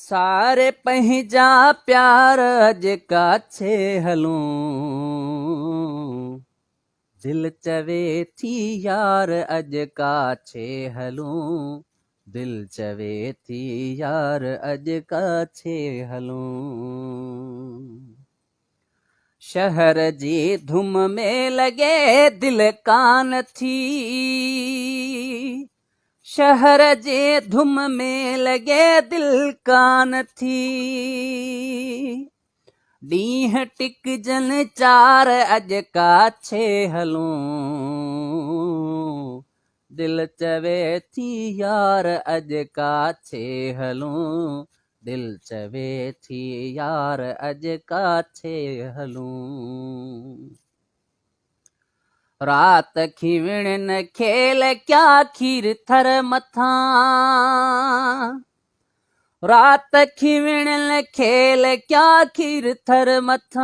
सारे पंहिंजा प्यार अज काछे हलूं, दिल चवे थी यार अज काछे हलूं, दिल चवे थी यार अज काछे हलूं। शहर जी धुम में लगे दिल कान थी, शहर जे धुम में लगे दिल कान थी। ॾींहं टिकजन चार अज काछे हलूं, दिल चवे थी यार अज काछे हलूं, दिल चवे थी यार अज काछे हलूं। रात खिवणन खेल क्या खीर थर मथां, रात खिवणन खेल क्या खीर थर मथां।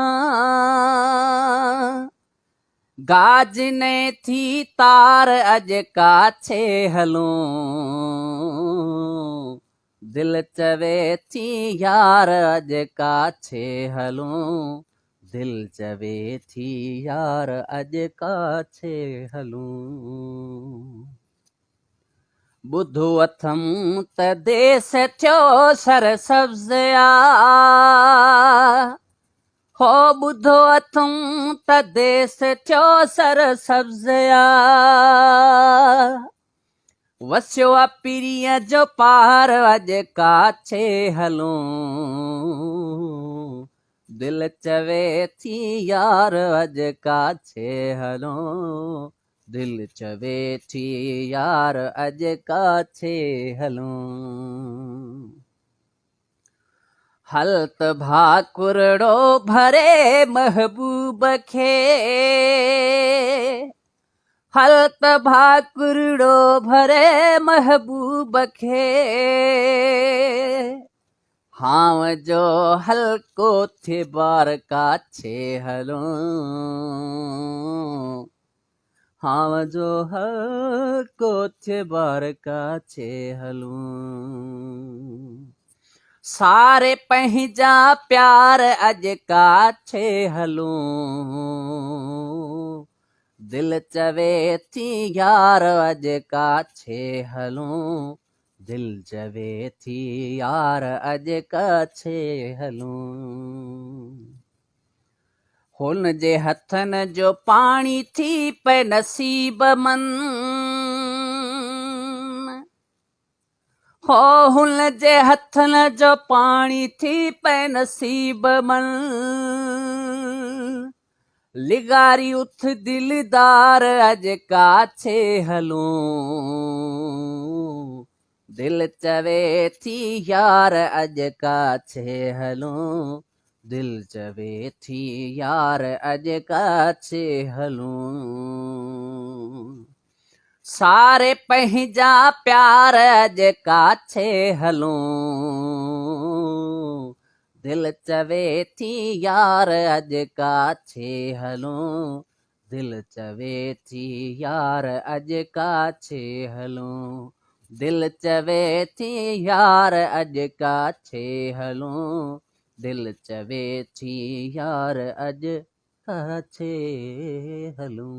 गाजने थी तार अज काछे हलूं, दिल चवे थी यार अज काछे हलूं, दिल चवे थी यार अज काछे हलूं। बुधो अथम त देस थियो सरसब्ज़या, हो बुधो अथम त देस थियो सरसब्ज़या। वसियो आ पीरीअ जो पार अज काछे हलूं, दिल चवे थी यार अज काछे हलूं, दिल चवे थी यार अज काछे हलूं। हल त भाकुरड़ो भरे महबूब खे, हल त भाकुरड़ो भरे महबूब खे। हाव जो हल्को थे बार काछे हलूं, हाव जो हल्को थे बार काछे हलूं। सारे पंहिंजा प्यार अज काछे हलूं, दिल चवे थी यार अज काछे हलूं, दिल चवे थी यार अज काछे हलूं। हुन जे हथन जो पाणी थी पे नसीब मन, हो हुन जे हथन जो पाणी थी पे नसीब मन। लिगारी उथ दिलदार अज काछे हलूं, दिल चवे थी यार अज काछे हलूं, दिल चवे थी यार अज काछे हलूं। सारे पंहिंजा प्यार अज काछे हलूं, दिल चवे थी यार अज काछे हलूं, दिल चवे थी यार अज काछे हलूं, दिल चवे थी यार अज काछे हलूं, दिल चवे थी यार अज काछे हलूं।